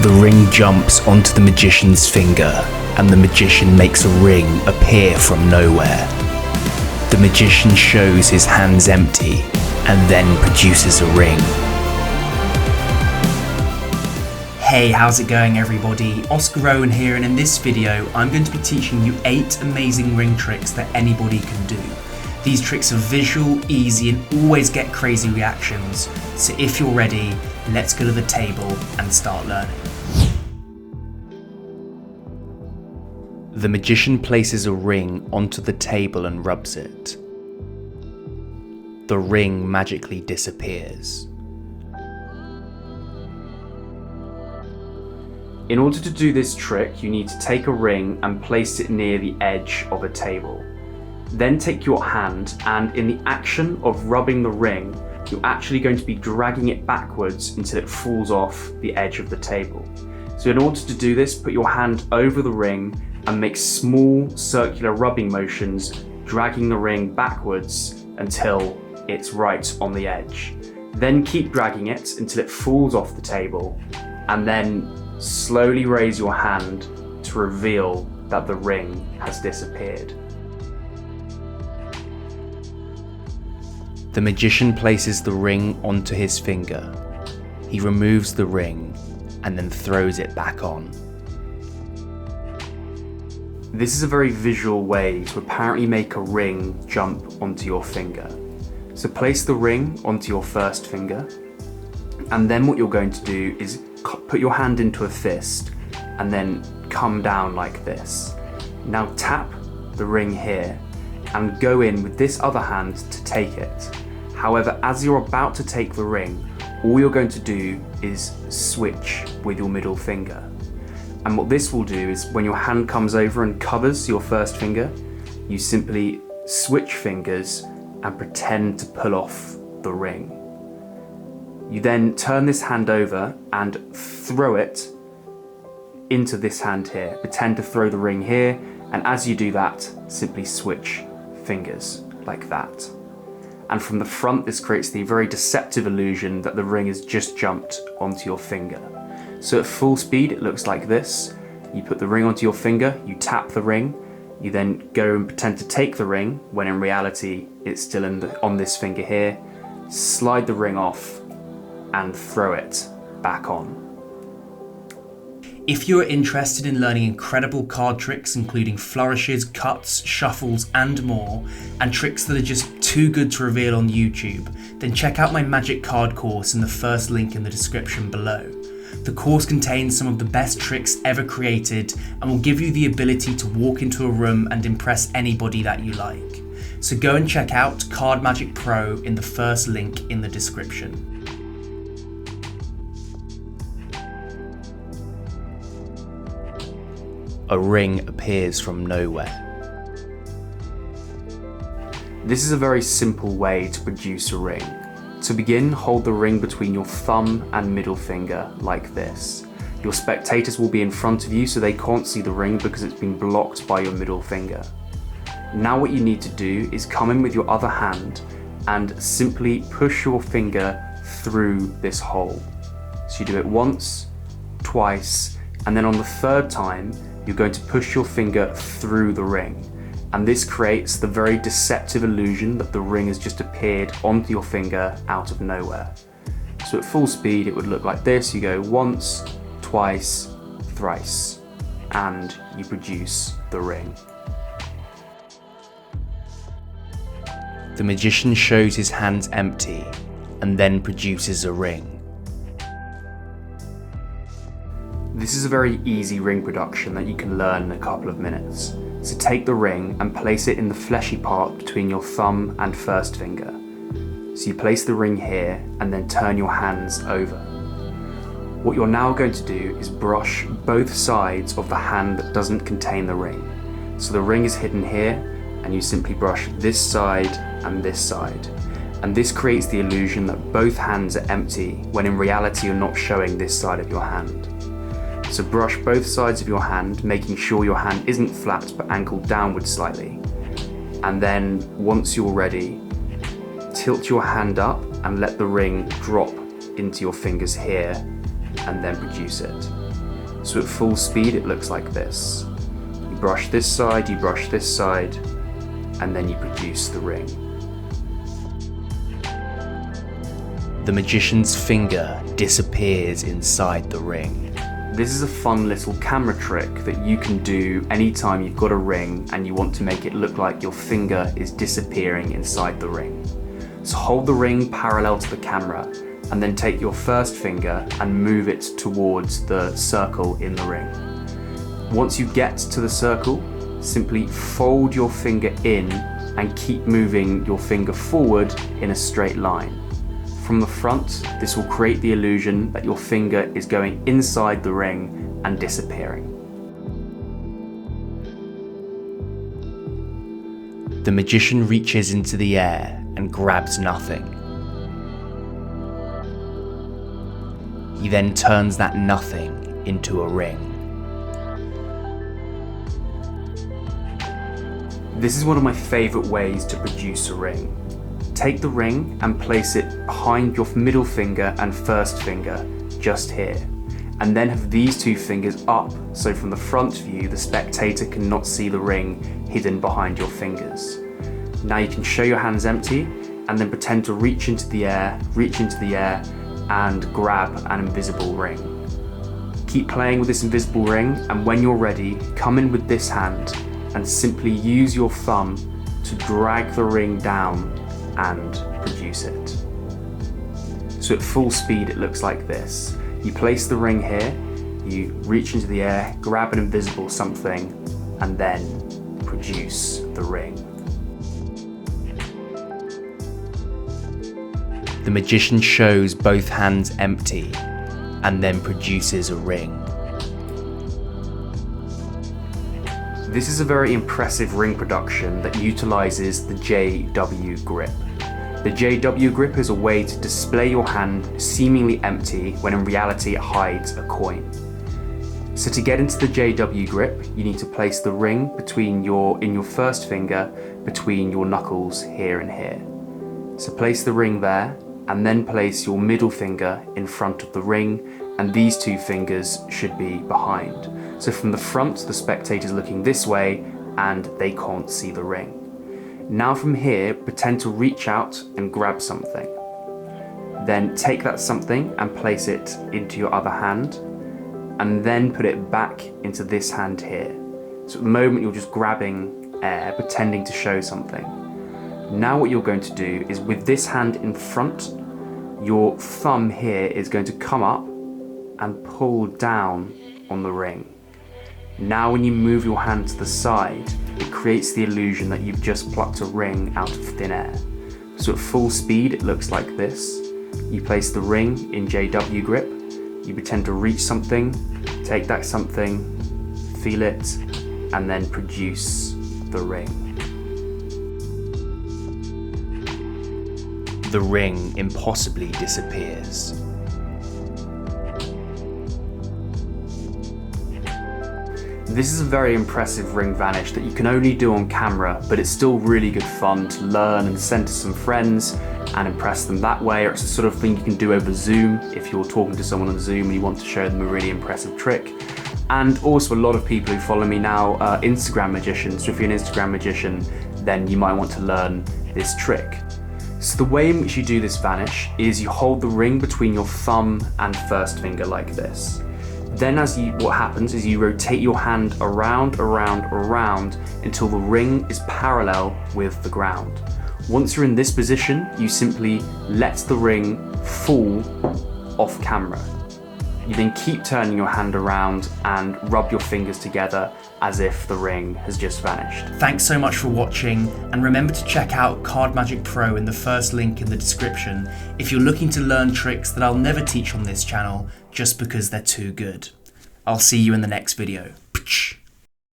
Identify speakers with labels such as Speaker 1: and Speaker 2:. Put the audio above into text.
Speaker 1: The ring jumps onto the magician's finger, and the magician makes a ring appear from nowhere. The magician shows his hands empty, and then produces a ring. Hey, how's it going everybody? Oscar Owen here, and in this video I'm going to be teaching you 8 amazing ring tricks that anybody can do. These tricks are visual, easy, and always get crazy reactions. So if you're ready, let's go to the table and start learning. The magician places a ring onto the table and rubs it. The ring magically disappears. In order to do this trick, you need to take a ring and place it near the edge of a table. Then take your hand, and in the action of rubbing the ring, you're actually going to be dragging it backwards until it falls off the edge of the table. So in order to do this, put your hand over the ring and make small circular rubbing motions, dragging the ring backwards until it's right on the edge. Then keep dragging it until it falls off the table, and then slowly raise your hand to reveal that the ring has disappeared. The magician places the ring onto his finger. He removes the ring and then throws it back on. This is a very visual way to apparently make a ring jump onto your finger. So place the ring onto your first finger, and then what you're going to do is put your hand into a fist and then come down like this. Now tap the ring here and go in with this other hand to take it. However, as you're about to take the ring, all you're going to do is switch with your middle finger. And what this will do is when your hand comes over and covers your first finger, you simply switch fingers and pretend to pull off the ring. You then turn this hand over and throw it into this hand here. Pretend to throw the ring here, and as you do that, simply switch fingers like that. And from the front, this creates the very deceptive illusion that the ring has just jumped onto your finger. So at full speed, it looks like this. You put the ring onto your finger, you tap the ring, you then go and pretend to take the ring, when in reality, it's still on this finger here. Slide the ring off and throw it back on. If you are interested in learning incredible card tricks, including flourishes, cuts, shuffles, and more, and tricks that are just too good to reveal on YouTube, then check out my Magic Card course in the first link in the description below. The course contains some of the best tricks ever created and will give you the ability to walk into a room and impress anybody that you like. So go and check out Card Magic Pro in the first link in the description. A ring appears from nowhere. This is a very simple way to produce a ring. To begin, hold the ring between your thumb and middle finger like this. Your spectators will be in front of you so they can't see the ring because it's been blocked by your middle finger. Now what you need to do is come in with your other hand and simply push your finger through this hole. So you do it once, twice, and then on the third time, you're going to push your finger through the ring. And this creates the very deceptive illusion that the ring has just appeared onto your finger out of nowhere. So at full speed, it would look like this. You go once, twice, thrice, and you produce the ring. The magician shows his hands empty and then produces a ring. This is a very easy ring production that you can learn in a couple of minutes. So take the ring and place it in the fleshy part between your thumb and first finger. So you place the ring here and then turn your hands over. What you're now going to do is brush both sides of the hand that doesn't contain the ring. So the ring is hidden here, and you simply brush this side and this side. And this creates the illusion that both hands are empty, when in reality you're not showing this side of your hand. So brush both sides of your hand, making sure your hand isn't flat but angled downwards slightly. And then once you're ready, tilt your hand up and let the ring drop into your fingers here, and then produce it. So at full speed it looks like this. You brush this side, and then you produce the ring. The magician's finger disappears inside the ring. This is a fun little camera trick that you can do anytime you've got a ring and you want to make it look like your finger is disappearing inside the ring. So hold the ring parallel to the camera and then take your first finger and move it towards the circle in the ring. Once you get to the circle, simply fold your finger in and keep moving your finger forward in a straight line. From the front, this will create the illusion that your finger is going inside the ring and disappearing. The magician reaches into the air and grabs nothing. He then turns that nothing into a ring. This is one of my favourite ways to produce a ring. Take the ring and place it behind your middle finger and first finger, just here. And then have these two fingers up, so from the front view, the spectator cannot see the ring hidden behind your fingers. Now you can show your hands empty, and then pretend to reach into the air, and grab an invisible ring. Keep playing with this invisible ring, and when you're ready, come in with this hand, and simply use your thumb to drag the ring down and produce it. So at full speed it looks like this. You place the ring here, you reach into the air, grab an invisible something, and then produce the ring. The magician shows both hands empty and then produces a ring. This is a very impressive ring production that utilizes the JW grip. The JW grip is a way to display your hand seemingly empty when in reality it hides a coin. So to get into the JW grip, you need to place the ring in your first finger between your knuckles here and here. So place the ring there and then place your middle finger in front of the ring, and these two fingers should be behind. So from the front, the spectator's looking this way and they can't see the ring. Now from here, pretend to reach out and grab something. Then take that something and place it into your other hand, and then put it back into this hand here. So at the moment you're just grabbing air, pretending to show something. Now what you're going to do is with this hand in front, your thumb here is going to come up and pull down on the ring. Now when you move your hand to the side, it creates the illusion that you've just plucked a ring out of thin air. So at full speed it looks like this. You place the ring in JW grip, you pretend to reach something, take that something, feel it, and then produce the ring. The ring impossibly disappears. This is a very impressive ring vanish that you can only do on camera, but it's still really good fun to learn and send to some friends and impress them that way, or it's the sort of thing you can do over Zoom if you're talking to someone on Zoom and you want to show them a really impressive trick. And also a lot of people who follow me now are Instagram magicians, so if you're an Instagram magician, then you might want to learn this trick. So the way in which you do this vanish is you hold the ring between your thumb and first finger like this. Then what happens is you rotate your hand around until the ring is parallel with the ground. Once you're in this position, you simply let the ring fall off camera. You then keep turning your hand around and rub your fingers together as if the ring has just vanished. Thanks so much for watching, and remember to check out Card Magic Pro in the first link in the description if you're looking to learn tricks that I'll never teach on this channel just because they're too good. I'll see you in the next video.